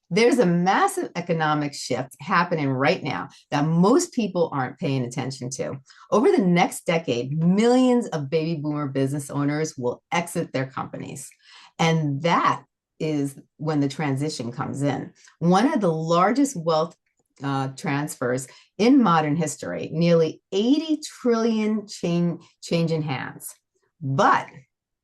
There's a massive economic shift happening right now that most people aren't paying attention to. Over the next decade, millions of baby boomer business owners will exit their companies. And that is when the transition comes in. One of the largest wealth transfers in modern history, nearly 80 trillion changing hands. But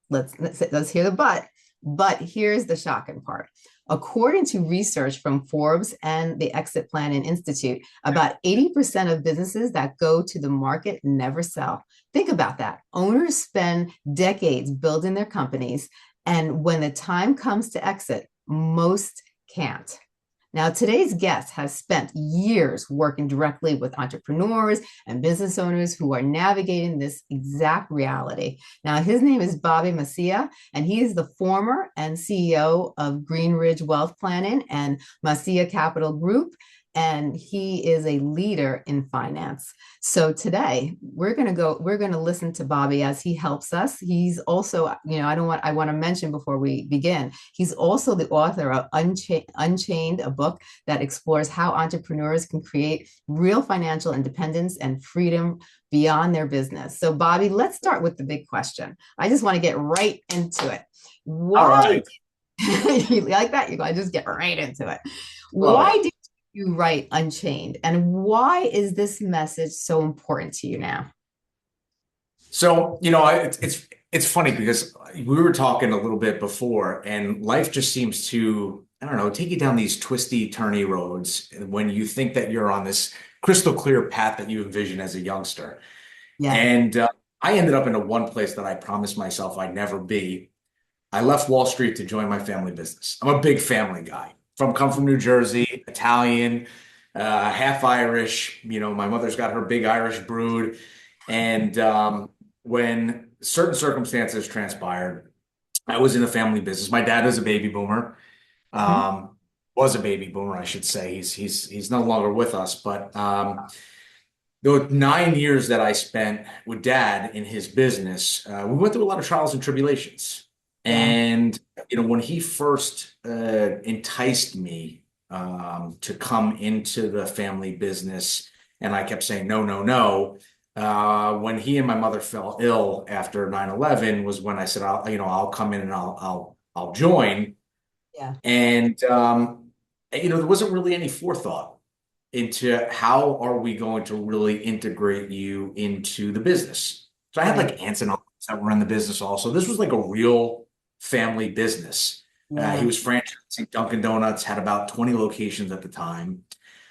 let's hear the but. But here's the shocking part. According to research from Forbes and the Exit Planning Institute, about 80% of businesses that go to the market never sell. Think about that. Owners spend decades building their companies, and when the time comes to exit, most can't. Now, today's guest has spent years working directly with entrepreneurs and business owners who are navigating this exact reality. Now, his name is Bobby Mascia, and he is the former and CEO of Greenridge Wealth Planning and Mascia Capital Group, and he is a leader in finance. So today we're going to listen to Bobby as he helps us. He's also, I want to mention before we begin, he's also the author of Unchained, a book that explores how entrepreneurs can create real financial independence and freedom beyond their business. So Bobby, let's start with the big question. I just want to get right into it. All Why right. you like that? I just get right into it. Love Why it. did you write Unchained? And why is this message so important to you now? So, it's funny because we were talking a little bit before, and life just seems to, I don't know, take you down these twisty, turny roads when you think that you're on this crystal clear path that you envision as a youngster. Yeah. And I ended up in a one place that I promised myself I'd never be. I left Wall Street to join my family business. I'm a big family guy. Come from New Jersey, Italian, half Irish. My mother's got her big Irish brood. And when certain circumstances transpired, I was in a family business. My dad is a baby boomer, Mhm. was a baby boomer, I should say. He's no longer with us, but the 9 years that I spent with dad in his business, we went through a lot of trials and tribulations. Yeah. And when he first enticed me to come into the family business, and I kept saying no, no, no. When he and my mother fell ill after 9/11 was when I said, I'll come in and I'll join. Yeah. And there wasn't really any forethought into how are we going to really integrate you into the business. So I had Right. like aunts and uncles that were in the business also. This was like a real family business. He Yeah. was franchising Dunkin' Donuts, had about 20 locations at the time.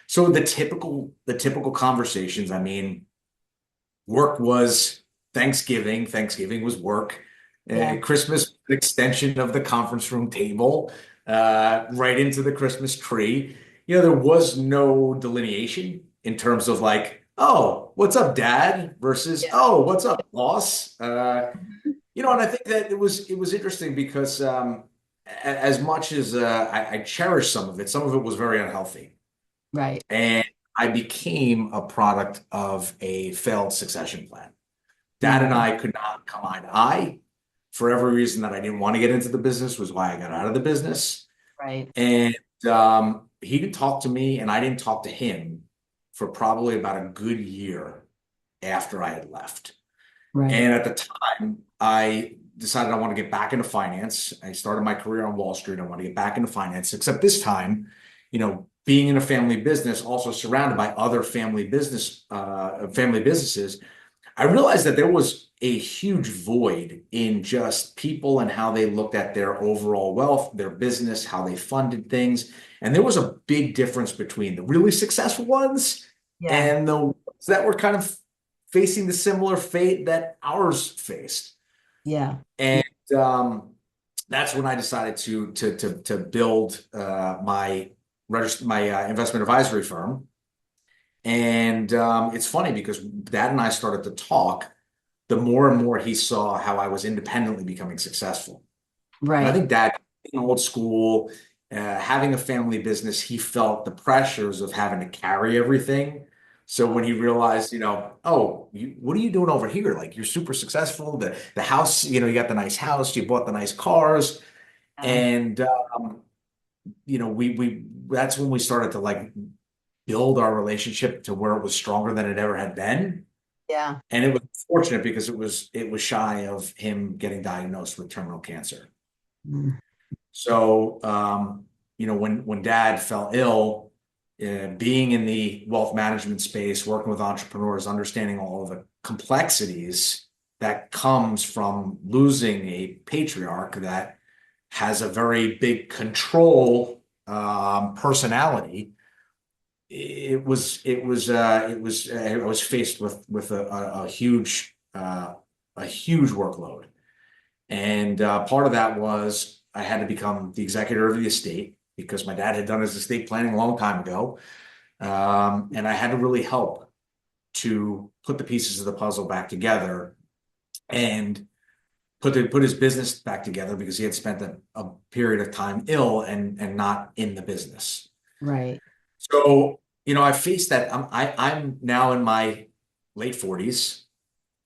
So the typical conversations, I mean, work was Thanksgiving. Thanksgiving was work. Yeah. Christmas, an extension of the conference room table, right into the Christmas tree. There was no delineation in terms of like, oh, what's up, Dad? Versus, Yeah. oh, what's up, boss? And I think that it was interesting because as much as I cherish some of it was very unhealthy. Right. And I became a product of a failed succession plan. Dad and Mm. I could not come eye to eye for every reason that I didn't want to get into the business was why I got out of the business. Right. And he didn't talk to me and I didn't talk to him for probably about a good year after I had left. Right. And at the time, I decided I want to get back into finance. I started my career on Wall Street. I want to get back into finance, except this time, being in a family business, also surrounded by other family businesses, I realized that there was a huge void in just people and how they looked at their overall wealth, their business, how they funded things. And there was a big difference between the really successful ones Yeah. and the ones that were kind of facing the similar fate that ours faced. Yeah. And that's when I decided to build my investment advisory firm. And it's funny because Dad and I started to talk, the more and more he saw how I was independently becoming successful. And I Right. think Dad, being old school, having a family business, he felt the pressures of having to carry everything. So when he realized, oh, what are you doing over here? Like you're super successful. The house, you got the nice house, you bought the nice cars, Yeah. and we that's when we started to like build our relationship to where it was stronger than it ever had been. Yeah. And it was fortunate because it was shy of him getting diagnosed with terminal cancer. Mm. So, when dad fell ill, being in the wealth management space, working with entrepreneurs, understanding all of the complexities that comes from losing a patriarch that has a very big control personality. I was faced with a huge workload. And part of that was I had to become the executor of the estate because my dad had done his estate planning a long time ago. And I had to really help to put the pieces of the puzzle back together and put his business back together because he had spent a period of time ill and not in the business. Right. So, I faced that. I'm now in my late 40s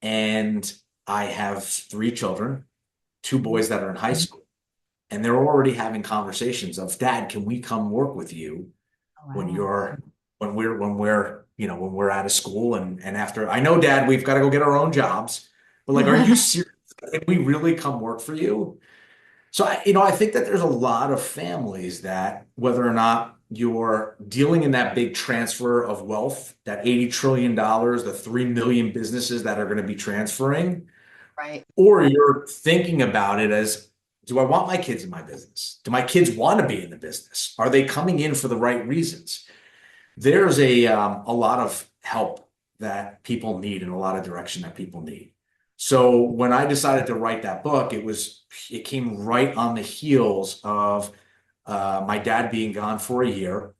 and I have three children, two boys that are in high school. And they're already having conversations of, Dad, can we come work with you when Wow. you're when we're out of school and after I know, Dad, we've got to go get our own jobs. But like, are you serious? Can we really come work for you? So I think that there's a lot of families that whether or not you're dealing in that big transfer of wealth, that $80 trillion, the 3 million businesses that are going to be transferring, Right. or you're thinking about it as, do I want my kids in my business? Do my kids want to be in the business? Are they coming in for the right reasons? There's a lot of help that people need and a lot of direction that people need. So when I decided to write that book, it came right on the heels of my dad being gone for a year,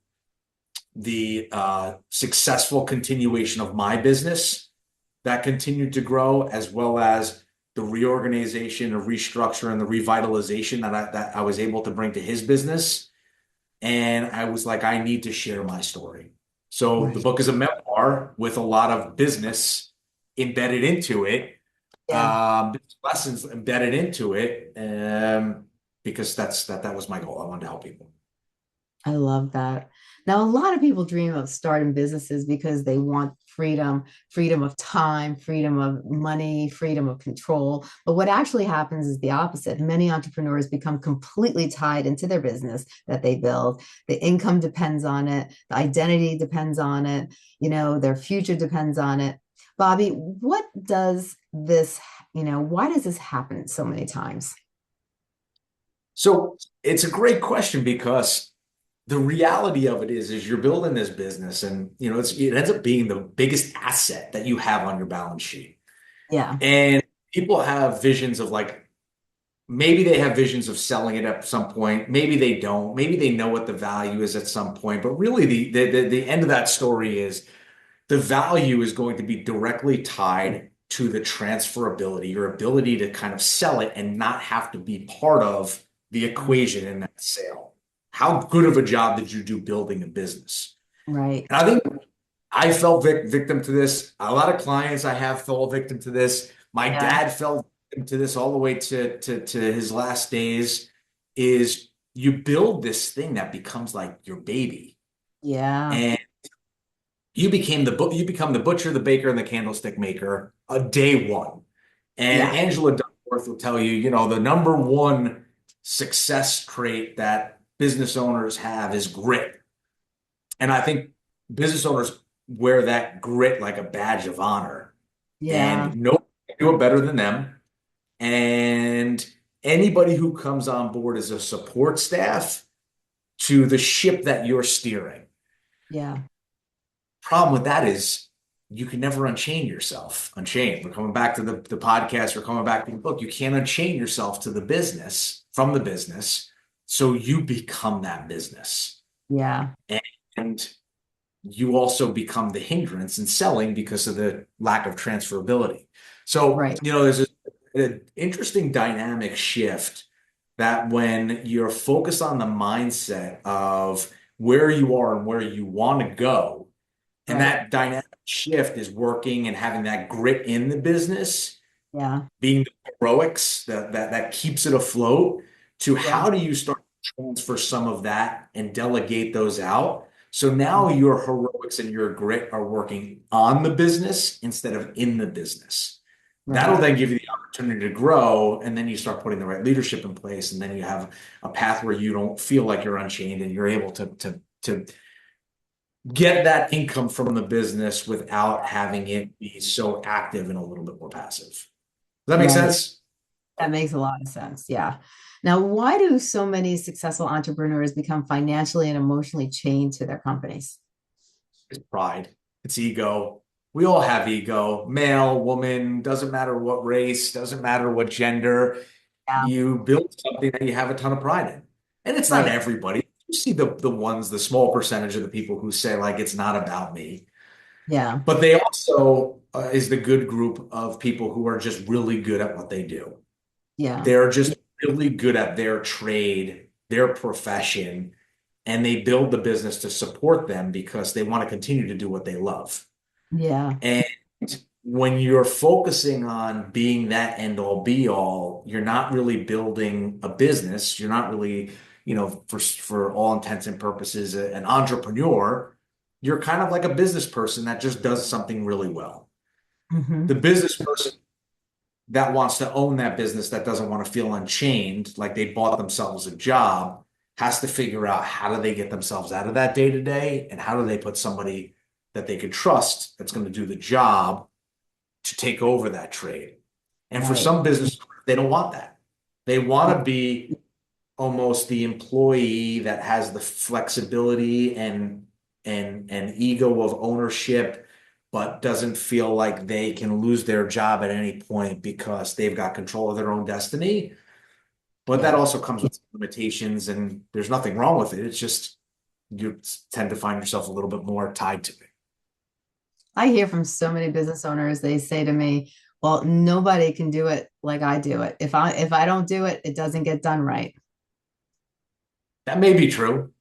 the successful continuation of my business that continued to grow, as well as the reorganization, the restructure, and the revitalization that I was able to bring to his business. And I was like, I need to share my story. So the Right. book is a memoir with a lot of business embedded into it, Yeah. lessons embedded into it, because that was my goal. I wanted to help people. I love that. Now, a lot of people dream of starting businesses because they want freedom, freedom of time, freedom of money, freedom of control. But what actually happens is the opposite. Many entrepreneurs become completely tied into their business that they build. The income depends on it, the identity depends on it, their future depends on it. Bobby, what does this, why does this happen so many times? So it's a great question because the reality of it is you're building this business and it ends up being the biggest asset that you have on your balance sheet. Yeah. And people have visions of like maybe they have visions of selling it at some point, maybe they don't, maybe they know what the value is at some point, but really the end of that story is the value is going to be directly tied to the transferability, your ability to kind of sell it and not have to be part of the equation in that sale. How good of a job did you do building a business? Right. And I think I fell victim to this. A lot of clients I have fell victim to this. My Yeah. dad fell victim to this all the way to his last days. Is you build this thing that becomes like your baby, Yeah. and you become the butcher, the baker, and the candlestick maker a day one. And Yeah. Angela Duckworth will tell you, the number one success trait that business owners have is grit. And I think business owners wear that grit like a badge of honor. Yeah. And nobody can do it better than them. And anybody who comes on board as a support staff to the ship that you're steering. Yeah. Problem with that is you can never unchain yourself. Unchained. We're coming back to the podcast. We're coming back to the book. You can't unchain yourself to the business from the business. So you become that business. Yeah. And you also become the hindrance in selling because of the lack of transferability. So, Right. there's an interesting dynamic shift that when you're focused on the mindset of where you are and where you want to go, and Right. that dynamic shift is working and having that grit in the business, Yeah. being the heroics that keeps it afloat, to Yeah. how do you start transfer some of that and delegate those out. So now your heroics and your grit are working on the business instead of in the business. That'll Right. then give you the opportunity to grow, and then you start putting the right leadership in place, and then you have a path where you don't feel like you're unchained, and you're able to get that income from the business without having it be so active and a little bit more passive. Does that make Right. sense? That makes a lot of sense. Yeah. Now, why do so many successful entrepreneurs become financially and emotionally chained to their companies? It's pride, it's ego. We all have ego, male, woman, doesn't matter what race, doesn't matter what gender. Yeah. You build something that you have a ton of pride in. And it's not Right. everybody. You see the ones, the small percentage of the people who say, like, it's not about me. Yeah. But they also is the good group of people who are just really good at what they do. Yeah. They're just really good at their trade, their profession, and they build the business to support them because they want to continue to do what they love. Yeah. And when you're focusing on being that end all be all, you're not really building a business. You're not really, for all intents and purposes, an entrepreneur. You're kind of like a business person that just does something really well. The Hmm. business person that wants to own that business, that doesn't want to feel unchained, like they bought themselves a job, has to figure out how do they get themselves out of that day to day, and how do they put somebody that they could trust that's going to do the job to take over that trade. And for Right. some business, they don't want that. They want to be almost the employee that has the flexibility and ego of ownership, but doesn't feel like they can lose their job at any point because they've got control of their own destiny. But that Yeah. also comes with limitations, and there's nothing wrong with it. It's just you tend to find yourself a little bit more tied to it. I hear from so many business owners, they say to me, well, nobody can do it like I do it. If I don't do it, it doesn't get done right. That may be true.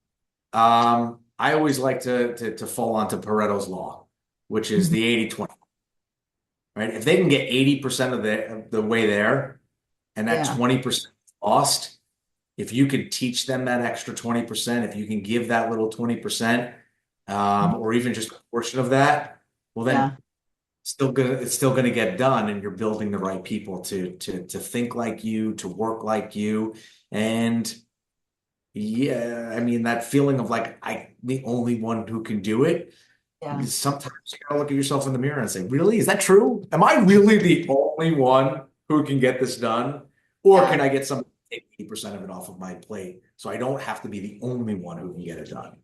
I always like to fall onto Pareto's law, which is Mhm. the 80/20, right? If they can get 80% of the way there and that Yeah. 20% lost, if you could teach them that extra 20%, if you can give that little 20%, Mhm. or even just a portion of that, well then Yeah. it's still gonna get done, and you're building the right people to think like you, to work like you. And yeah, I mean that feeling of like I the only one who can do it. Yeah. Because sometimes you gotta look at yourself in the mirror and say, really, is that true? Am I really the only one who can get this done? Or can Yeah. I get some 80% of it off of my plate so I don't have to be the only one who can get it done?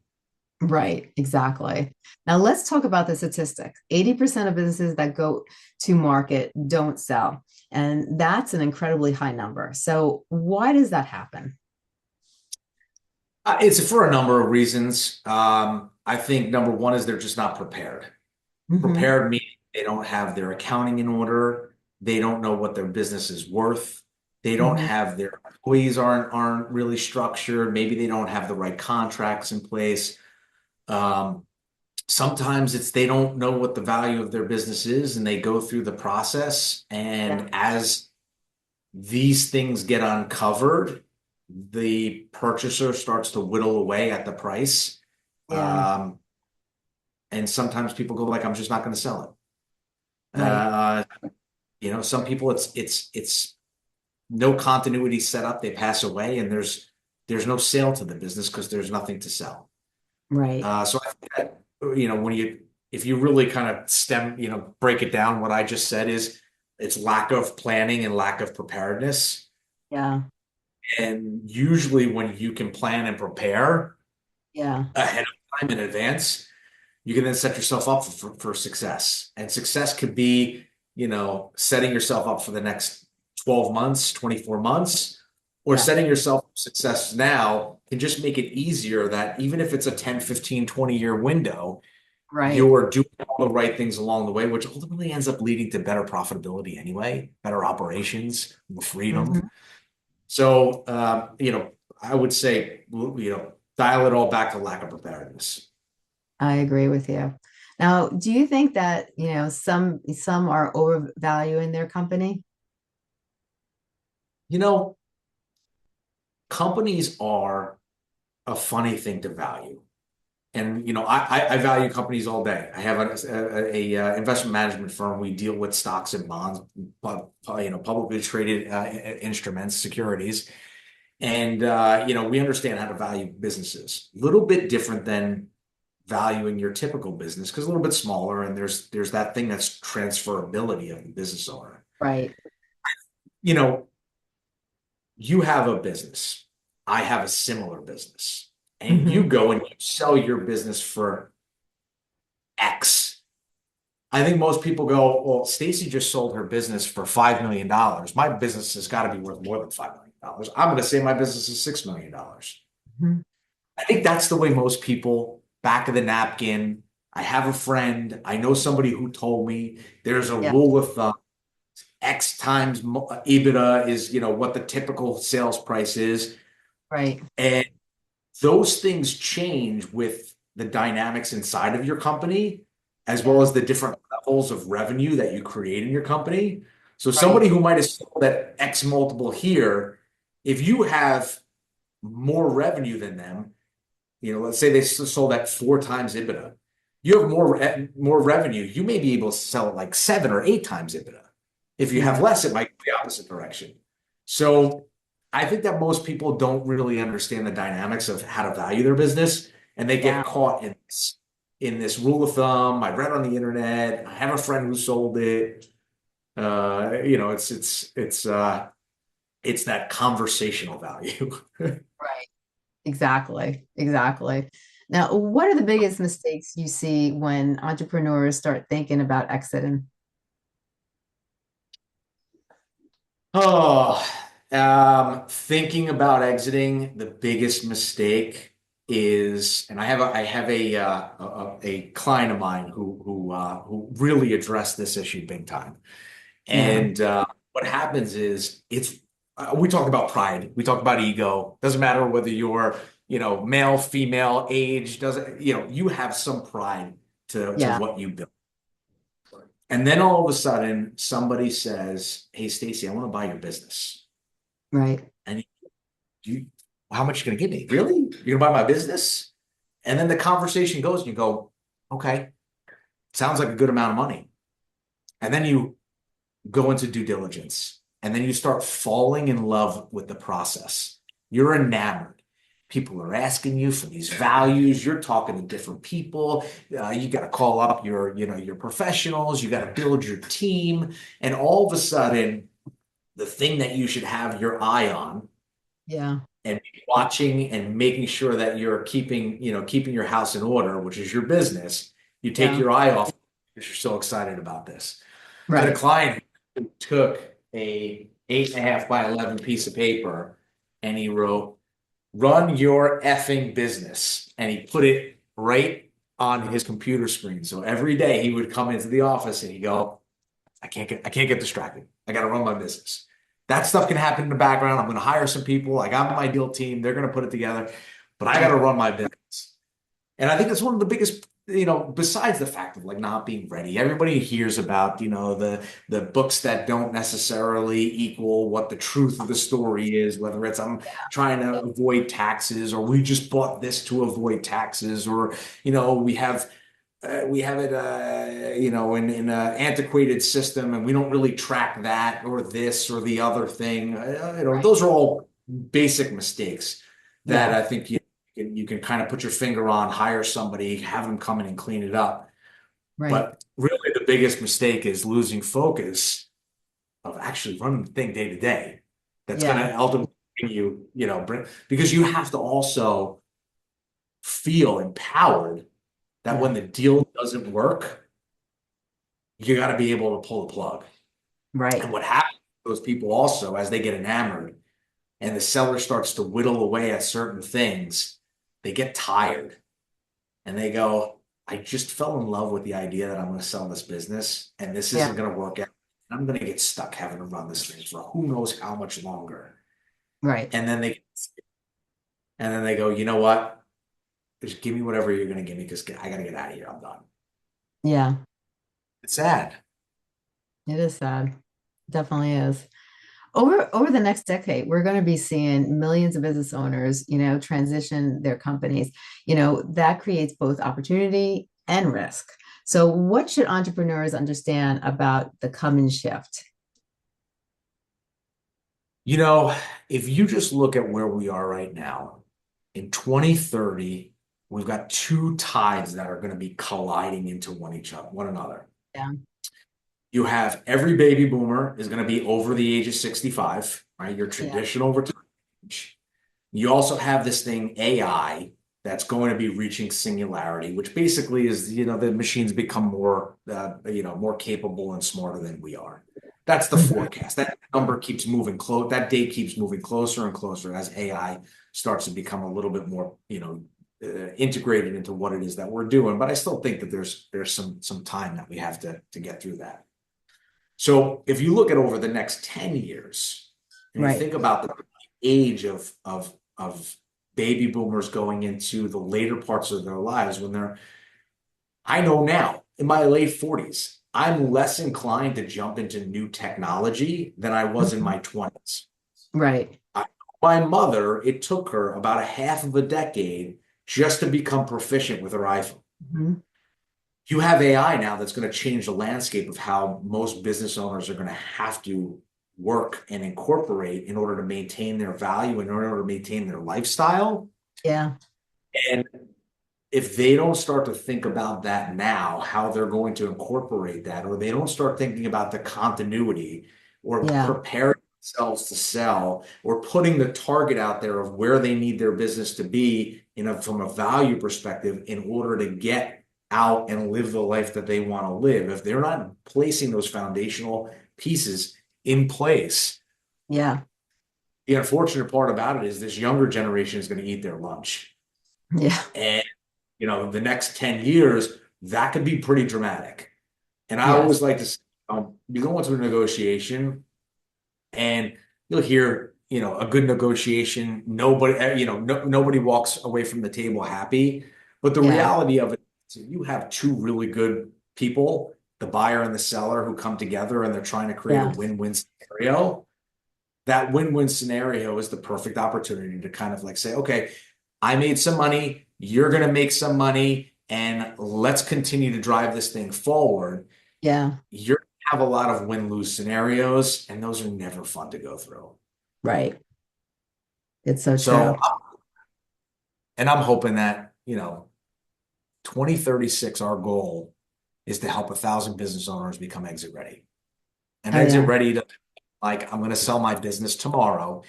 Right, exactly. Now let's talk about the statistics. 80% of businesses that go to market don't sell. And that's an incredibly high number. So why does that happen? It's for a number of reasons. I think number one is they're just not prepared. Hmm. Prepared meaning they don't have their accounting in order. They don't know what their business is worth. They don't Hmm. have their employees aren't really structured. Maybe they don't have the right contracts in place. Um, Sometimes it's they don't know what the value of their business is, and they go through the process. Yeah. And as these things get uncovered, the purchaser starts to whittle away at the price. Yeah. Um, and sometimes people go like, I'm just not going to sell it. Right. Some people it's no continuity set up. They pass away, and there's no sale to the business because there's nothing to sell. Right. So I think that, when if you really kind of break it down, what I just said is it's lack of planning and lack of preparedness. Yeah. And usually when you can plan and prepare Yeah. ahead of time in advance, you can then set yourself up for success. And success could be, setting yourself up for the next 12 months, 24 months, or Yeah. setting yourself up for success now can just make it easier that even if it's a 10, 15, 20-year window, Right. you're doing all the right things along the way, which ultimately ends up leading to better profitability anyway, better operations, more freedom. Hmm. So, I would say, dial it all back to lack of preparedness. I agree with you. Now, do you think that, some are overvaluing their company? You know, companies are a funny thing to value. And I value companies all day. I have a investment management firm. We deal with stocks and bonds, publicly traded instruments, securities, and we understand how to value businesses. A little bit different than valuing your typical business because a little bit smaller, and there's that thing that's transferability of the business owner. Right. You know, you have a business. I have a similar business. And you go and you sell your business for X. I think most people go, well, Stacey just sold her business for $5 million. My business has got to be worth more than $5 million. I'm going to say my business is $6 million. I think that's the way most people back of the napkin. I have a friend. I know somebody who told me there's a rule of thumb. X times EBITDA is, what the typical sales price is. Right. And those things change with the dynamics inside of your company, as well as the different levels of revenue that you create in your company. So somebody who might have sold at X multiple here, if you have more revenue than them, let's say they sold at 4 times EBITDA, you have more revenue. You may be able to sell it like 7 or 8 times EBITDA. If you have less, it might go the opposite direction. So I think that most people don't really understand the dynamics of how to value their business, and they get caught in this rule of thumb. I read on the internet. I have a friend who sold it. It's that conversational value. Right. Exactly. Exactly. Now, what are the biggest mistakes you see when entrepreneurs start thinking about exiting? Oh, thinking about exiting, the biggest mistake is, and I have a client of mine who really addressed this issue big time. And what happens is we talk about pride, we talk about ego. Doesn't matter whether you're male, female, age, doesn't you have some pride to what you built. And then all of a sudden, somebody says, "Hey, Stacey, I want to buy your business." Right. And how much are you going to give me? Really? You're going to buy my business? And then the conversation goes, and you go, "Okay, sounds like a good amount of money." And then you go into due diligence, and then you start falling in love with the process. You're enamored. People are asking you for these values. You're talking to different people. You got to call up your professionals. You got to build your team. And all of a sudden, the thing that you should have your eye on and watching and making sure that you're keeping your house in order, which is your business, you take your eye off because you're so excited about this. I had a client who took a 8.5 by 11 piece of paper and he wrote, "Run your effing business." And he put it right on his computer screen. So every day he would come into the office and he'd go, I can't get distracted. I got to run my business. That stuff can happen in the background. I'm going to hire some people. I got my deal team. They're going to put it together, but I got to run my business. And I think that's one of the biggest, besides the fact of like not being ready. Everybody hears about, the books that don't necessarily equal what the truth of the story is, whether it's I'm trying to avoid taxes, or we just bought this to avoid taxes, or, we have it, in an antiquated system and we don't really track that or this or the other thing. Those are all basic mistakes that I think you can kind of put your finger on, hire somebody, have them come in and clean it up. But really the biggest mistake is losing focus of actually running the thing day to day. That's going to ultimately because you have to also feel empowered that when the deal doesn't work, you got to be able to pull the plug. Right. And what happens to those people also, as they get enamored and the seller starts to whittle away at certain things, they get tired and they go, I just fell in love with the idea that I'm going to sell this business and this isn't going to work out. I'm going to get stuck having to run this thing for who knows how much longer. Right. And then they go, you know what? Just give me whatever you're going to give me because I got to get out of here. I'm done. Yeah. It's sad. It is sad. Definitely is. Over the next decade, we're going to be seeing millions of business owners, transition their companies. That creates both opportunity and risk. So, what should entrepreneurs understand about the coming shift? You know, if you just look at where we are right now, in 2030, we've got two tides that are going to be colliding into one another. Yeah, You have every baby boomer is going to be over the age of 65, right? Your yeah, traditional retirement age. You also have this thing, AI, that's going to be reaching singularity, which basically is, the machines become more capable and smarter than we are. That's the mhm, forecast. That number keeps moving close. That date keeps moving closer and closer as AI starts to become a little bit more, integrated into what it is that we're doing. But I still think that there's some time that we have to get through that. So if you look at over the next 10 years, and you right. think about the age of baby boomers going into the later parts of their lives I know now in my late 40s, I'm less inclined to jump into new technology than I was in Mhm, my 20s. right. My mother, it took her about a half of a decade just to become proficient with her iPhone. Mhm, You have AI now that's going to change the landscape of how most business owners are going to have to work and incorporate in order to maintain their value, in order to maintain their lifestyle. yeah, And if they don't start to think about that now, how they're going to incorporate that, or they don't start thinking about the continuity or yeah, preparing themselves to sell or putting the target out there of where they need their business to be from a value perspective in order to get out and live the life that they want to live, if they're not placing those foundational pieces in place, yeah, the unfortunate part about it is this younger generation is going to eat their lunch. yeah, And the next 10 years, that could be pretty dramatic. And I yes, always like to say, you go into a negotiation and you'll hear, a good negotiation, nobody, nobody walks away from the table happy. But the yeah, reality of it is you have two really good people, the buyer and the seller, who come together and they're trying to create a yeah, win-win scenario. That win-win scenario is the perfect opportunity to kind of like say, okay, I made some money, you're going to make some money, and let's continue to drive this thing forward. yeah, You're going to have a lot of win-lose scenarios, and those are never fun to go through. right. It's so So, true. and I'm hoping that, 2036, our goal is to help 1,000 business owners become exit ready. And Oh, exit yeah, ready to like, I'm going to sell my business tomorrow.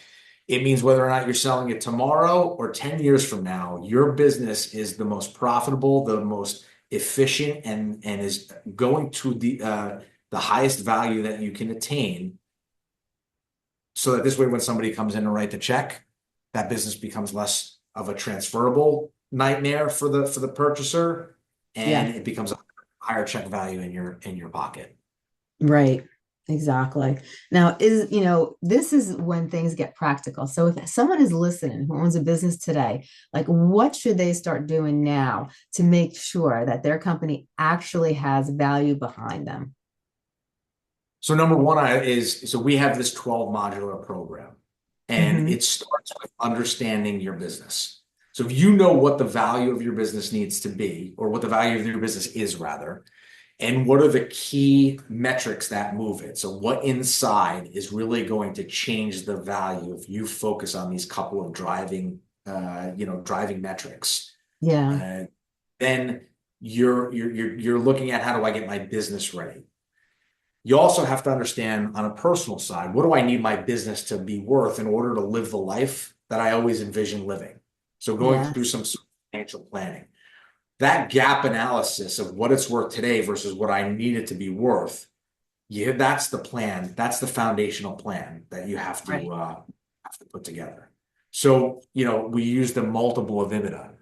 It means whether or not you're selling it tomorrow or 10 years from now, your business is the most profitable, the most efficient, and is going to the highest value that you can attain. So that this way, when somebody comes in to write the check, that business becomes less of a transferable nightmare for the purchaser, and yeah. it becomes a higher check value in your pocket. Right. Exactly. Now, this is when things get practical. So if someone is listening who owns a business today, like what should they start doing now to make sure that their company actually has value behind them? So number one so we have this 12 modular program, and Hmm. it starts with understanding your business. So if you know what the value of your business needs to be, or what the value of your business is rather, and what are the key metrics that move it. So what inside is really going to change the value if you focus on these couple of driving metrics. Yeah. Uh, then you're looking at, how do I get my business ready? You also have to understand on a personal side, what do I need my business to be worth in order to live the life that I always envision living? So going through Yes. some financial planning, that gap analysis of what it's worth today versus what I need it to be worth. Yeah, that's the plan. That's the foundational plan that you Right. have to put together. So, we use the multiple of EBITDA.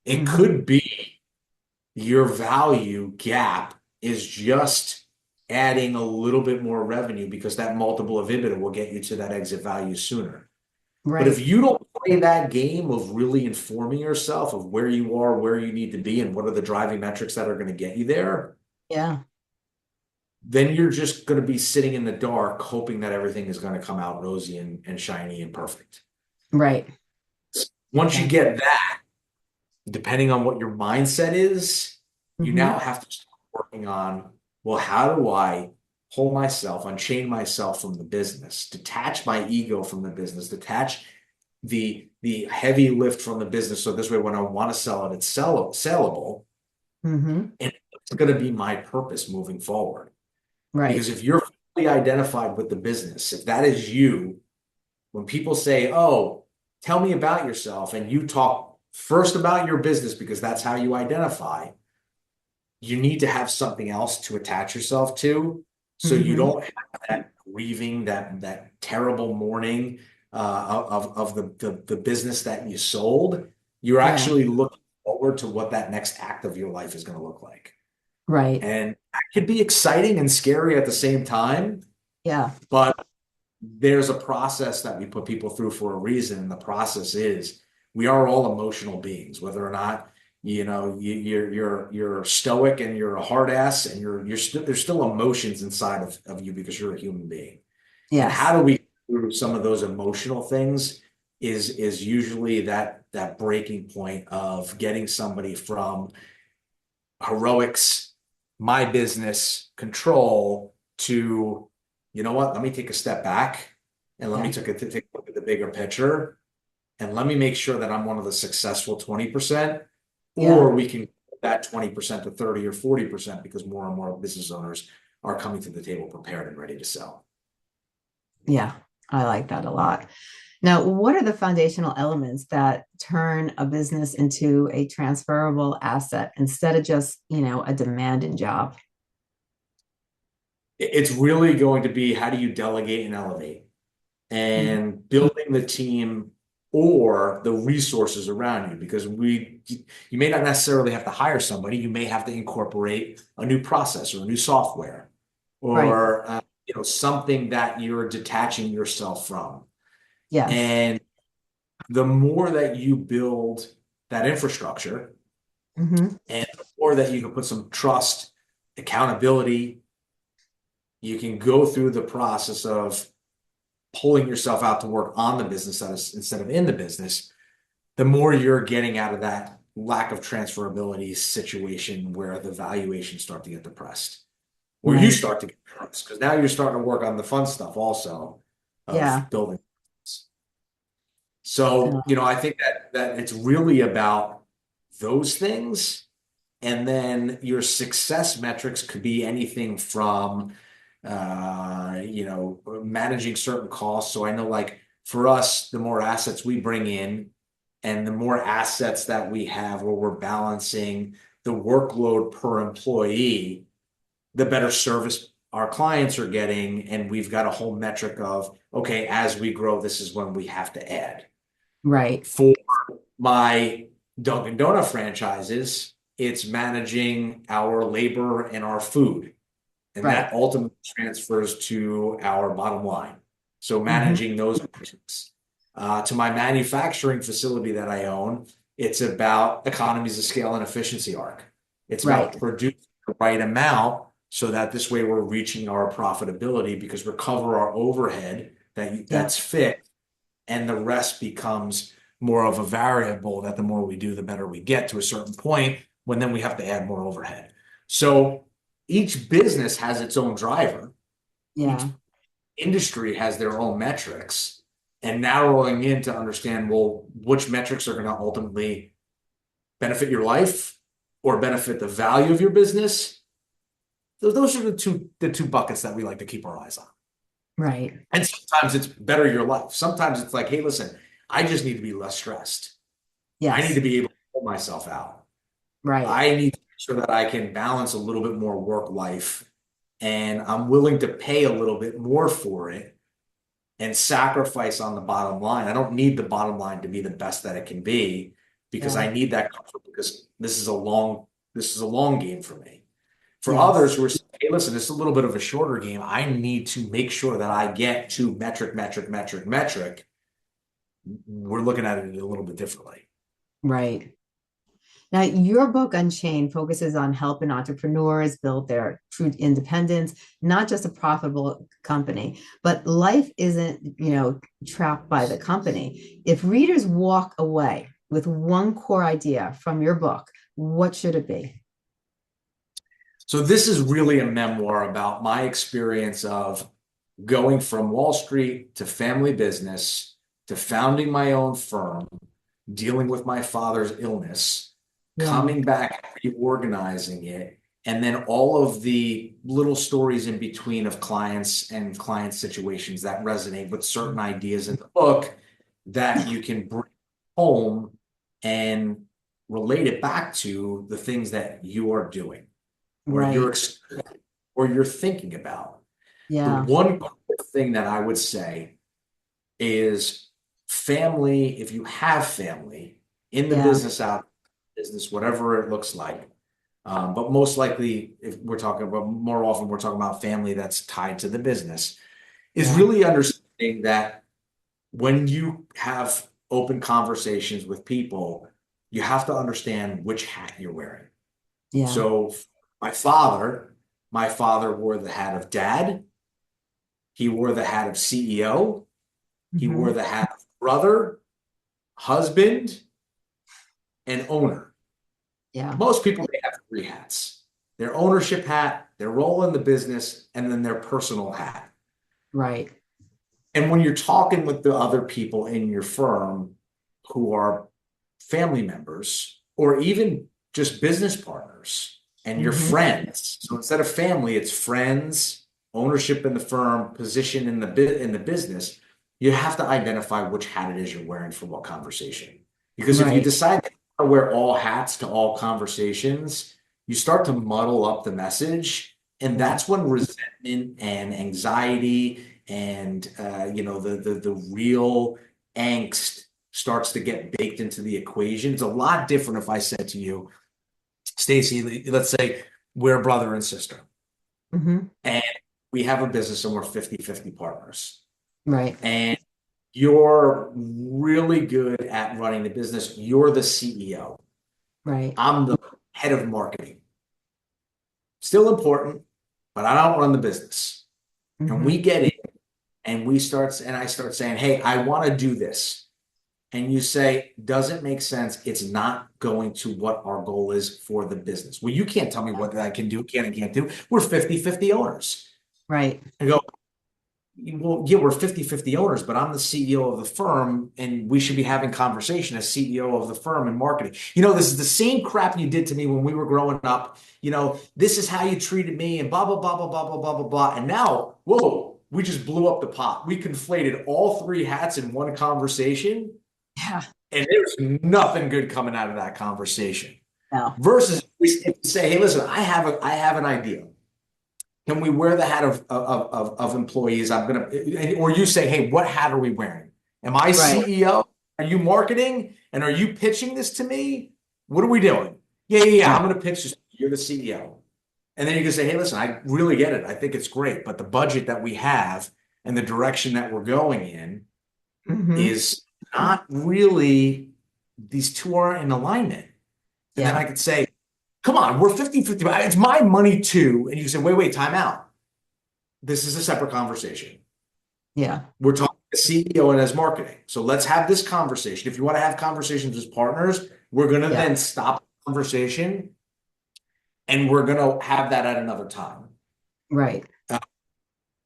It Hmm. could be your value gap is just adding a little bit more revenue because that multiple of EBITDA will get you to that exit value sooner. But if Right. you don't play that game of really informing yourself of where you are, where you need to be, and what are the driving metrics that are going to get you there, Yeah. then you're just going to be sitting in the dark, hoping that everything is going to come out rosy and shiny and perfect. Right. Once you Okay. get that, depending on what your mindset is, you now Mm-hmm. have to start working on, well, how do I pull myself, unchain myself from the business, detach my ego from the business, detach the heavy lift from the business. So this way, when I want to sell it, it's sellable. Mm-hmm. And it's going to be my purpose moving forward. Right. Because if you're fully identified with the business, if that is you, when people say, oh, tell me about yourself, and you talk first about your business because that's how you identify, you need to have something else to attach yourself to. So you Mm-hmm. don't have that grieving, that terrible mourning of the business that you sold. You're Yeah. actually looking forward to what that next act of your life is going to look like. Right. And that could be exciting and scary at the same time, Yeah. but there's a process that we put people through for a reason. And the process is we are all emotional beings, whether or not you're stoic and you're a hard ass and there's still emotions inside of you because you're a human being. And Yes. how do we through some of those emotional things is usually that breaking point of getting somebody from heroics, my business, control to, you know what, let me take a step back and let me Yeah. take a look at the bigger picture and let me make sure that I'm one of the successful 20%, Yeah. or we can put that 20% to 30 or 40% because more and more business owners are coming to the table prepared and ready to sell. Yeah. I like that a lot. Now, what are the foundational elements that turn a business into a transferable asset instead of just, a demanding job? It's really going to be how do you delegate and elevate Mhm. and building the team or the resources around you because you may not necessarily have to hire somebody, you may have to incorporate a new process or a new software Right. or something that you're detaching yourself from. Yes. And the more that you build that infrastructure Hmm. and the more that you can put some trust, accountability, you can go through the process of pulling yourself out to work on the business instead of in the business, the more you're getting out of that lack of transferability situation where the valuations start to get depressed, or you Right. start to get depressed because now you're starting to work on the fun stuff also of Yeah. building. Uh, So, I think that it's really about those things. And then your success metrics could be anything from, managing certain costs. So I know, like for us, the more assets we bring in, and the more assets that we have, where we're balancing the workload per employee, the better service our clients are getting, and we've got a whole metric of okay, as we grow, this is when we have to add. right. For my Dunkin' Donut franchises, it's managing our labor and our food. And Right. that ultimately transfers to our bottom line. So Hmm. managing those metrics. To my manufacturing facility that I own, it's about economies of scale and efficiency arc. It's Right. about producing the right amount so that this way we're reaching our profitability because we cover our overhead Yeah. that's fixed and the rest becomes more of a variable that the more we do, the better we get to a certain point when then we have to add more overhead. So each business has its own driver. Each Yeah. industry has their own metrics and narrowing in to understand, well, which metrics are going to ultimately benefit your life or benefit the value of your business. Those are the two buckets that we like to keep our eyes on. Right. And sometimes it's better your life. Sometimes it's like, hey, listen, I just need to be less stressed. I need Yes. to be able to pull myself out. Right. I need to make sure that I can balance a little bit more work life and I'm willing to pay a little bit more for it and sacrifice on the bottom line. I don't need the bottom line to be the best that it can be because Yeah. I need that comfort because this is a long game for me. For others Yes. who are saying, hey, listen, it's a little bit of a shorter game. I need to make sure that I get to metric. We're looking at it a little bit differently. Right. Now, your book, Unchained, focuses on helping entrepreneurs build their true independence, not just a profitable company. But life isn't, trapped by the company. If readers walk away with one core idea from your book, what should it be? So this is really a memoir about my experience of going from Wall Street to family business to founding my own firm, dealing with my father's illness, Yeah, coming back, reorganizing it, and then all of the little stories in between of clients and client situations that resonate with certain ideas in the book that you can bring home and relate it back to the things that you are doing or right. or you're thinking about. The Yeah, one quick thing that I would say is family, if you have family in the yeah, business, out business, whatever it looks like. But most likely, if we're talking about more often, we're talking about family that's tied to the business, is yeah, really understanding that when you have open conversations with people, you have to understand which hat you're wearing. yeah. So my father, my father wore the hat of dad. He wore the hat of CEO. He wore Hmm. the hat of brother, husband, and owner. Yeah, Most people, they have three hats: their ownership hat, their role in the business, and then their personal hat. right. And when you're talking with the other people in your firm who are family members or even just business partners and your Hmm. friends, so instead of family, it's friends, ownership in the firm, position in the business, you have to identify which hat it is you're wearing for what conversation. Because if you Right. decide to wear all hats to all conversations, you start to muddle up the message, and Yeah. that's when resentment and anxiety and the real angst starts to get baked into the equation. It's a lot different if I said to you, Stacey, let's say we're brother and sister, Hmm. and we have a business and we're 50-50 partners. Right. And you're really good at running the business. You're the CEO. Right. I'm the head of marketing. Still important, but I don't run the business. And we Hmm. get in and I start saying, hey, I want to do this. And you say, doesn't make sense. It's not going to what our goal is for the business. Well, you can't tell me what I can do, can and can't do. We're 50-50 owners. Right. I go, well, yeah, we're 50-50 owners, but I'm the CEO of the firm and we should be having conversation as CEO of the firm and marketing. This is the same crap you did to me when we were growing up. This is how you treated me and blah, blah, blah, blah, blah, blah, blah, blah, blah. And now, whoa, we just blew up the pot. We conflated all three hats in one conversation, Yeah. and there's nothing good coming out of that conversation. No. Versus if we say, hey, listen, I have an idea. Can we wear the hat of employees? Or you say, hey, what hat are we wearing? Am I Right. CEO? Are you marketing? And are you pitching this to me? What are we doing? Yeah, yeah, yeah. I'm Right. going to pitch this. You're the CEO. And then you can say, hey, listen, I really get it. I think it's great. But the budget that we have and the direction that we're going in Hmm. is not really, these two are in alignment. And then I Yeah. could say, come on, we're 50-50. It's my money too. And you say, wait, time out. This is a separate conversation. Yeah. We're talking as CEO and as marketing. So let's have this conversation. If you want to have conversations as partners, we're going to Yeah. then stop the conversation and we're going to have that at another time Right. uh,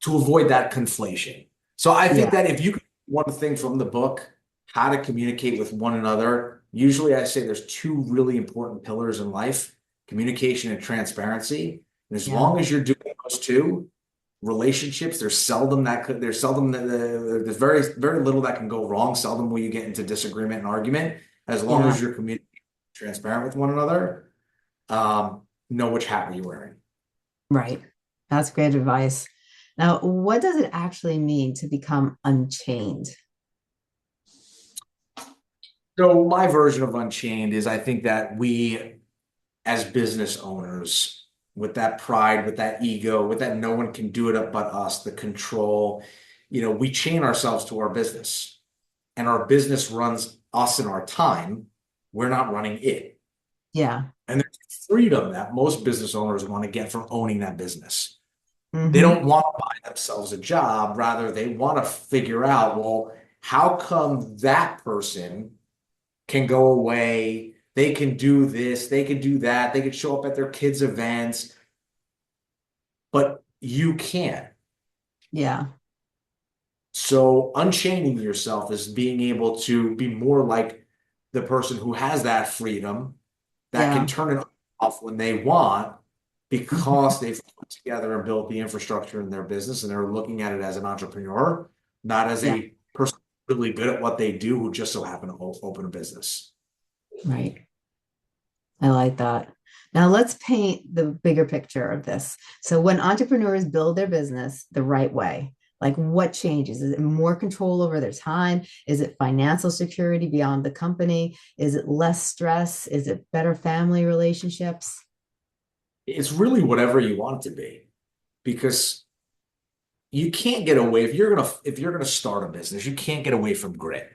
to avoid that conflation. So I think Yeah. that if you can, one thing from the book, how to communicate with one another, usually I say there's two really important pillars in life: communication and transparency. And as Yeah. long as you're doing those two, relationships, there's very little that can go wrong. Seldom will you get into disagreement and argument as long Yeah. as you're communicating transparent with one another. Know which hat are you wearing. Right. That's great advice. Now, what does it actually mean to become unchained? So my version of Unchained is I think that we as business owners, with that pride, with that ego, with that no one can do it up but us, the control, we chain ourselves to our business and our business runs us in our time. We're not running it. Yeah. And there's freedom that most business owners want to get from owning that business. They Hmm. don't want to buy themselves a job. Rather, they want to figure out, well, how come that person can go away? They can do this, they can do that, they can show up at their kids' events, but you can't. Yeah. So unchaining yourself is being able to be more like the person who has that freedom that can Yeah. turn it off when they want Mhm. because they've put together and built the infrastructure in their business and they're looking at it as an entrepreneur, not as Yeah. a person really good at what they do who just so happen to open a business. Right. I like that. Now let's paint the bigger picture of this. So when entrepreneurs build their business the right way, like what changes? Is it more control over their time? Is it financial security beyond the company? Is it less stress? Is it better family relationships? It's really whatever you want it to be because you can't get away if you're gonna start a business, you can't get away from grit.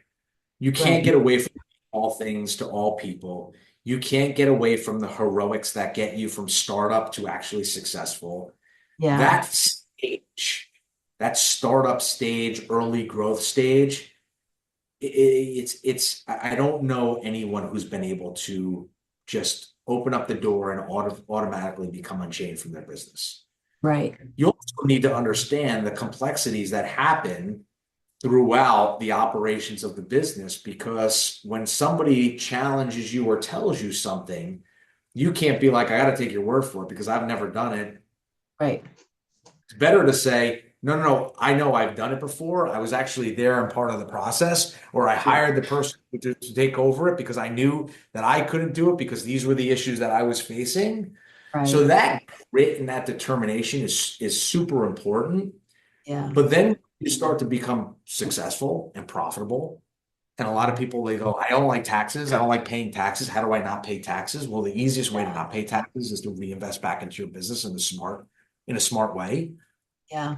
You can't Right. get away from all things to all people. You can't get away from the heroics that get you from startup to actually successful. Yeah. That stage, that startup stage, early growth stage, I don't know anyone who's been able to just open up the door and automatically become unchained from their business. Right. You also need to understand the complexities that happen throughout the operations of the business because when somebody challenges you or tells you something, you can't be like, I got to take your word for it because I've never done it. Right. It's better to say, no, no, no, I know I've done it before. I was actually there and part of the process, or I Yeah. hired the person to take over it because I knew that I couldn't do it because these were the issues that I was facing. So Right. that grit and that determination is super important. Yeah. But then you start to become successful and profitable. And a lot of people, they go, I don't like taxes. I don't like paying taxes. How do I not pay taxes? Well, the easiest way to not pay taxes is to reinvest back into your business in a smart way. Yeah.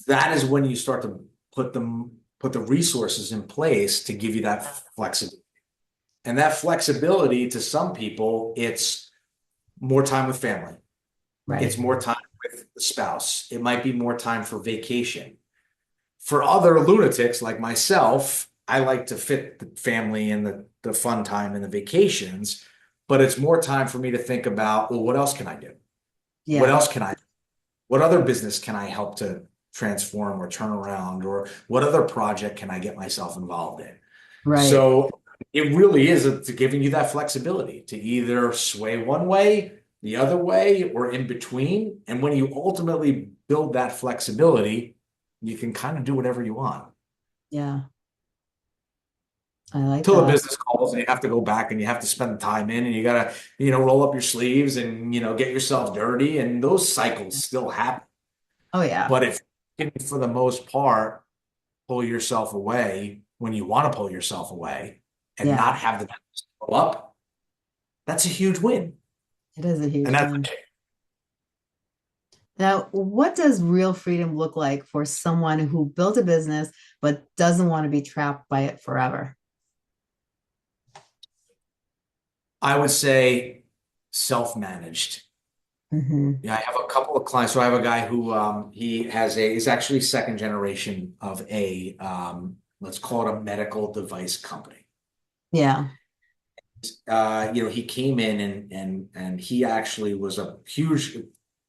That is when you start to put the resources in place to give you that flexibility. And that flexibility to some people, it's more time with family. It's Right. more time with the spouse. It might be more time for vacation. For other lunatics like myself, I like to fit the family and the fun time and the vacations, but it's more time for me to think about, well, what else can I do? What Yeah. else can I, what other business can I help to transform or turn around? Or what other project can I get myself involved in? Right. So it really is to giving you that flexibility to either sway one way, the other way, or in between. And when you ultimately build that flexibility, you can kind of do whatever you want. Yeah. I like Till the that. business calls and you have to go back and you have to spend the time in and you gotta, roll up your sleeves and, get yourself dirty. And those cycles still happen. Oh yeah. But if you can, for the most part, pull yourself away when you want to pull yourself away and not Yeah. have the business go up, that's a huge win. It is a And huge that's win. Now, what does real freedom look like for someone who built a business but doesn't want to be trapped by it forever? I would say self-managed. Hmm. Yeah, I have a couple of clients. So I have a guy who he's actually second generation of let's call it a medical device company. Yeah. He came in and he actually was a huge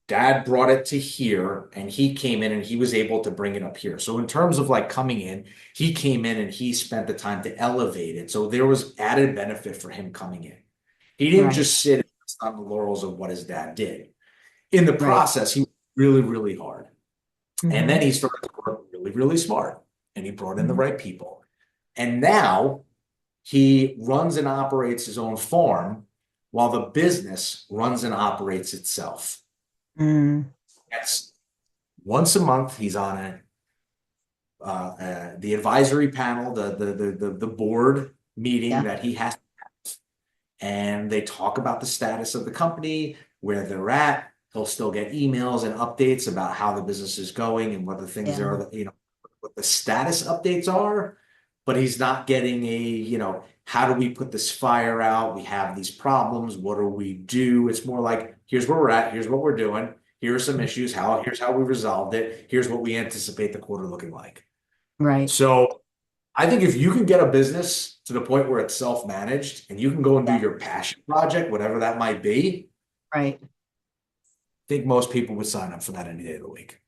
dad brought it to here and he came in and he was able to bring it up here. So in terms of like coming in, he came in and he spent the time to elevate it. So there was added benefit for him coming in. He didn't Right. just sit on the laurels of what his dad did. In the Right. process, he was really, really hard. And then Hmm. he started to work really, really smart and he brought in the Hmm. right people. And now he runs and operates his own farm while the business runs and operates itself. Mm. That's once a month. He's on the advisory panel, the board meeting Yeah. that he has, and they talk about the status of the company, where they're at. He'll still get emails and updates about how the business is going and what the things Yeah. are, what the status updates are. but he's not getting how do we put this fire out? We have these problems. What do we do? It's more like, here's where we're at. Here's what we're doing. Here are some issues. Here's how we resolved it. Here's what we anticipate the quarter looking like. Right. So I think if you can get a business to the point where it's self-managed and you can go and do Yeah. your passion project, whatever that might be, Right. I think most people would sign up for that any day of the week.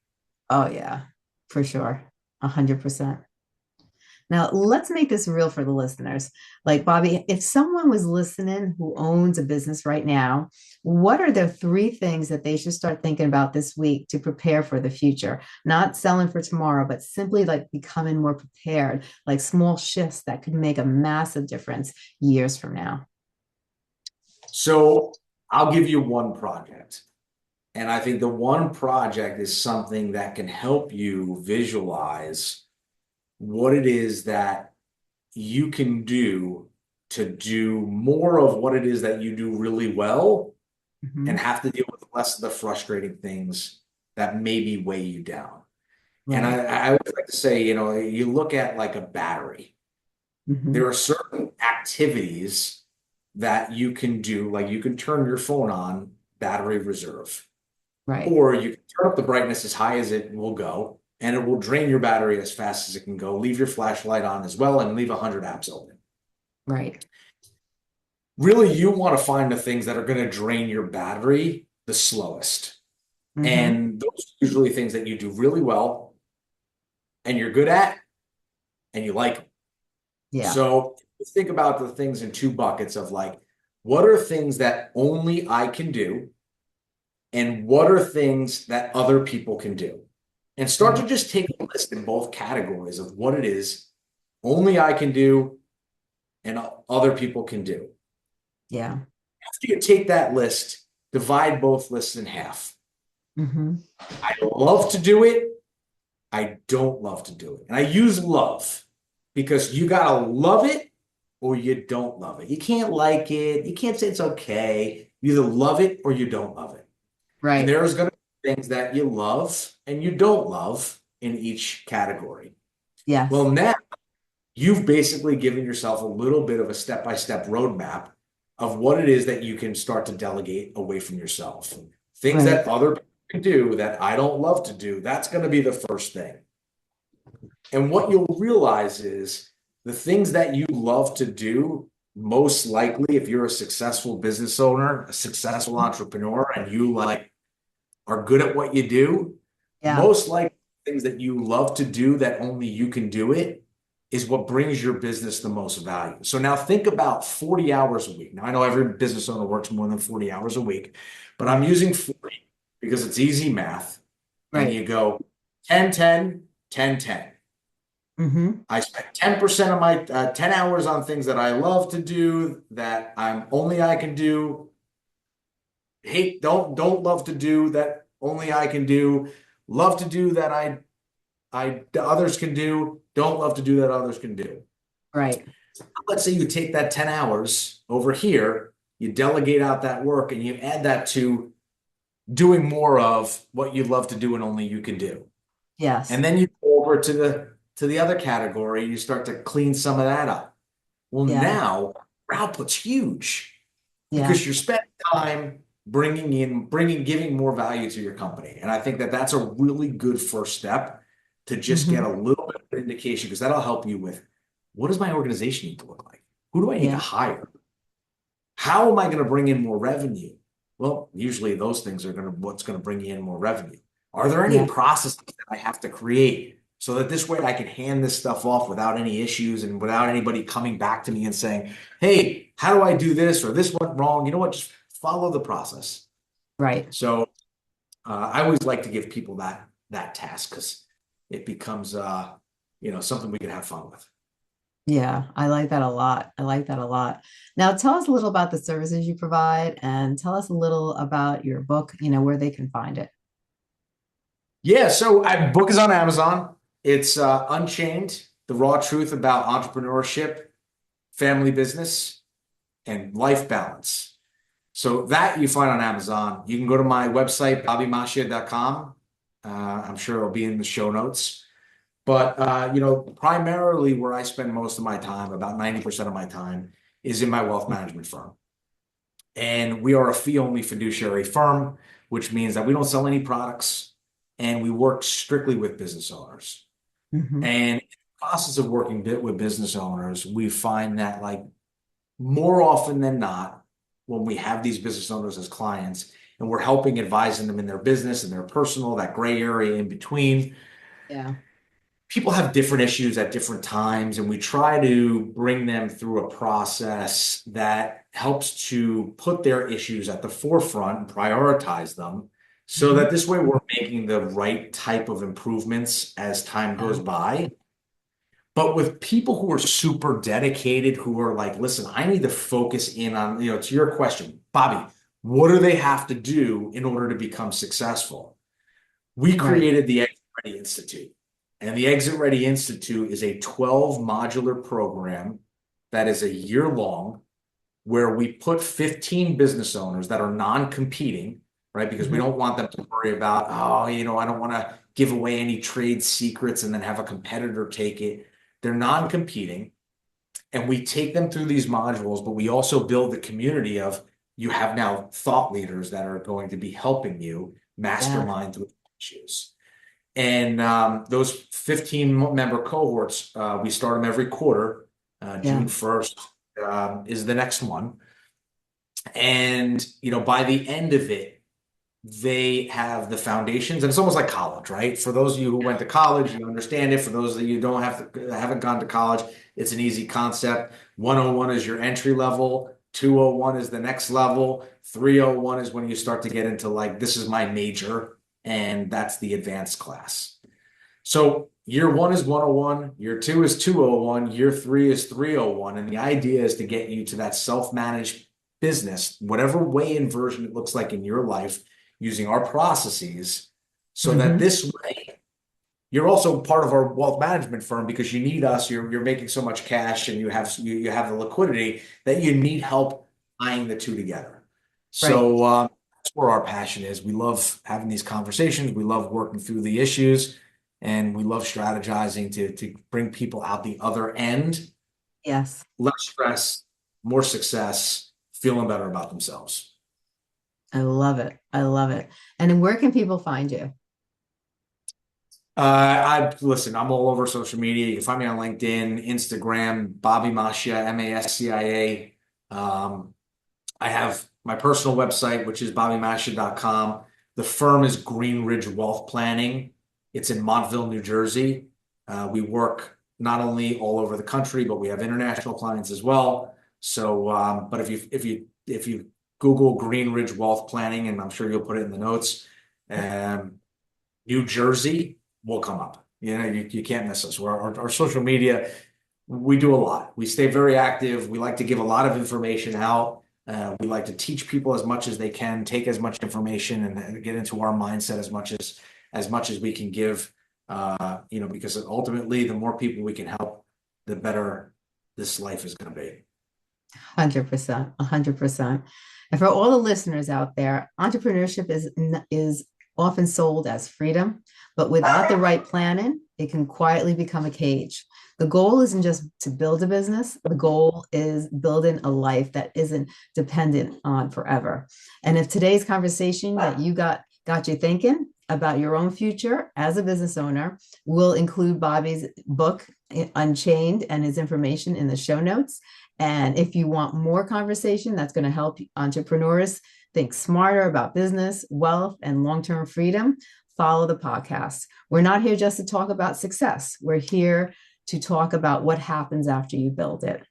Oh yeah, for sure. 100%. Now, let's make this real for the listeners. Like, Bobby, if someone was listening who owns a business right now, what are the three things that they should start thinking about this week to prepare for the future? Not selling for tomorrow, but simply like becoming more prepared, like small shifts that could make a massive difference years from now. So I'll give you one project. And I think the one project is something that can help you visualize what it is that you can do to do more of what it is that you do really well Mhm. and have to deal with less of the frustrating things that maybe weigh you down. And Right. I always like to say, you look at like a battery. There Mhm. are certain activities that you can do, like you can turn your phone on battery reserve, Right. or you can turn up the brightness as high as it will go, and it will drain your battery as fast as it can go. Leave your flashlight on as well, and leave 100 apps open. Right. Really, you want to find the things that are going to drain your battery the slowest. Hmm. And those are usually things that you do really well and you're good at and you like them. Yeah. So think about the things in two buckets of like, what are things that only I can do? And what are things that other people can do? And start to Right. just take a list in both categories of what it is only I can do and other people can do. Yeah. After you take that list, divide both lists in half. Hmm. I love to do it. I don't love to do it. And I use love because you gotta love it or you don't love it. You can't like it. You can't say it's okay. You either love it or you don't love it. And Right. there's going to be things that you love and you don't love in each category. Yes. Well, now you've basically given yourself a little bit of a step-by-step roadmap of what it is that you can start to delegate away from yourself. Things Right. that other people can do that I don't love to do, that's going to be the first thing. And what you'll realize is the things that you love to do, most likely, if you're a successful business owner, a successful entrepreneur, and you like are good at what you do, Yeah. most likely things that you love to do that only you can do it is what brings your business the most value. So now think about 40 hours a week. Now I know every business owner works more than 40 hours a week, but I'm Right. using 40 because it's easy math. And Right. you go 10, 10, 10, 10. Hmm. I spend 10% of my 10 hours on things that I love to do that I can do, hate, don't love to do that only I can do, love to do that the others can do, don't love to do that others can do. Right. Let's say you take that 10 hours over here, you delegate out that work and you add that to doing more of what you love to do and only you can do. Yes. And then you go over to the other category, you start to clean some of that up. Well, Yeah. now your output's huge Yeah. because you're spending time giving more value to your company. And I think that that's a really good first step to just get a Hmm. little bit of indication because that'll help you with what does my organization need to look like? Who do I need to Yeah. hire? How am I going to bring in more revenue? Well, usually those things are what's going to bring you in more revenue. Are there any Yeah. processes that I have to create so that this way I can hand this stuff off without any issues and without anybody coming back to me and saying, hey, how do I do this? Or this went wrong. You know what? Just follow the process. Right. So I always like to give people that task because it becomes something we can have fun with. Yeah. I like that a lot. I like that a lot. Now, tell us a little about the services you provide and tell us a little about your book, where they can find it. Yeah, so my book is on Amazon. It's Unchained, the raw truth about entrepreneurship, family business, and life balance. So that you find on Amazon. You can go to my website, bobbymascia.com. I'm sure it'll be in the show notes. But primarily where I spend most of my time, about 90% of my time, is in my wealth management firm. And we are a fee-only fiduciary firm, which means that we don't sell any products and we work strictly with business owners. Mm-hmm. And in the process of working with business owners, we find that like more often than not, when we have these business owners as clients and we're helping advising them in their business and their personal, that gray area in between, Yeah. people have different issues at different times, and we try to bring them through a process that helps to put their issues at the forefront and prioritize them so Mm-hmm. that this way we're making the right type of improvements as time goes Yeah. by. But with people who are super dedicated, who are like, listen, I need to focus in on, to your question, Bobby, what do they have to do in order to become successful? We Right. created the Exit Ready Institute. And the Exit Ready Institute is a 12 modular program that is a year long where we put 15 business owners that are non-competing, right? Because we Mm-hmm. don't want them to worry about, oh, I don't want to give away any trade secrets and then have a competitor take it. They're non-competing. And we take them through these modules, but we also build the community of you have now thought leaders that are going to be helping you Yeah. mastermind through issues. And those 15 member cohorts, we start them every quarter. Yeah. June 1st is the next one. And, by the end of it, they have the foundations, and it's almost like college, right? For those of you who went to college, you understand it. For those of you who haven't gone to college, it's an easy concept. 101 is your entry level. 201 is the next level. 301 is when you start to get into like, this is my major, and that's the advanced class. So year one is 101, year two is 201, year three is 301. And the idea is to get you to that self-managed business, whatever way and version it looks like in your life, using our processes so that Mm-hmm. this way you're also part of our wealth management firm because you need us. You're making so much cash and you have the liquidity that you need help tying the two together. Right. So that's where our passion is. We love having these conversations. We love working through the issues, and we love strategizing to bring people out the other end, Yes. less stress, more success, feeling better about themselves. I love it. I love it. And then where can people find you? Listen, I'm all over social media. You can find me on LinkedIn, Instagram, Bobby Mascia, Mascia. I have my personal website, which is bobbymascia.com. The firm is Greenridge Wealth Planning. It's in Montville, New Jersey. We work not only all over the country, but we have international clients as well. So, but if you Google Greenridge Wealth Planning, and I'm sure you'll put it in the notes, New Jersey will come up. You can't miss us. Our social media, we do a lot. We stay very active. We like to give a lot of information out. We like to teach people as much as they can, take as much information and get into our mindset as much as we can give. Because ultimately, the more people we can help, the better this life is going to be. 100%, 100%. And for all the listeners out there, entrepreneurship is often sold as freedom, but without the right planning, it can quietly become a cage. The goal isn't just to build a business. The goal is building a life that isn't dependent on forever. And if today's conversation that you got you thinking about your own future as a business owner, we'll include Bobby's book, Unchained, and his information in the show notes. And if you want more conversation that's going to help entrepreneurs think smarter about business, wealth, and long-term freedom, follow the podcast. We're not here just to talk about success. We're here to talk about what happens after you build it.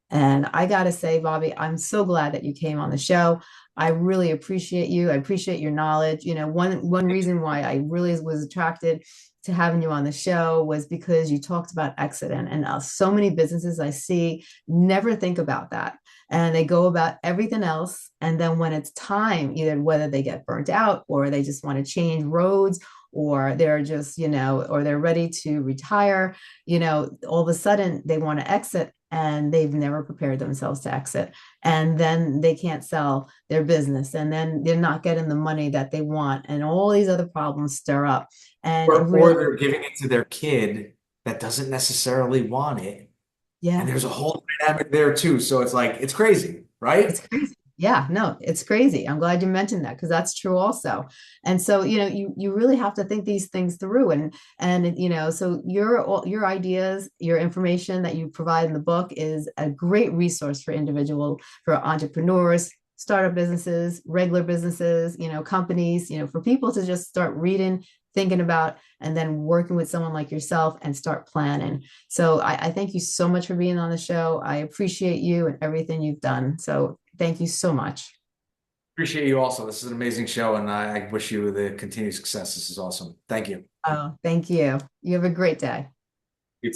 And I got to say, Bobby, I'm so glad that you came on the show. I really appreciate you. I appreciate your knowledge. One reason why I really was attracted to having you on the show was because you talked about exit, and so many businesses I see never think about that, and they go about everything else, and then when it's time, either whether they get burnt out or they just want to change roads, or they're just or they're ready to retire, all of a sudden they want to exit and they've never prepared themselves to exit, and then they can't sell their business, and then they're not getting the money that they want, and all these other problems stir up. And it Or really, they're giving it to their kid that doesn't necessarily want it. And Yeah. there's a whole dynamic there too. So it's like, it's crazy, right? It's crazy. Yeah, no, it's crazy. I'm glad you mentioned that because that's true also. And so, you really have to think these things through and so your ideas, your information that you provide in the book is a great resource for for entrepreneurs, startup businesses, regular businesses, companies, for people to just start reading, thinking about, and then working with someone like yourself and start planning. So I thank you so much for being on the show. I appreciate you and everything you've done. So thank you so much. Appreciate you also. This is an amazing show, and I wish you the continued success. This is awesome. Thank you. Oh, thank you. You have a great day.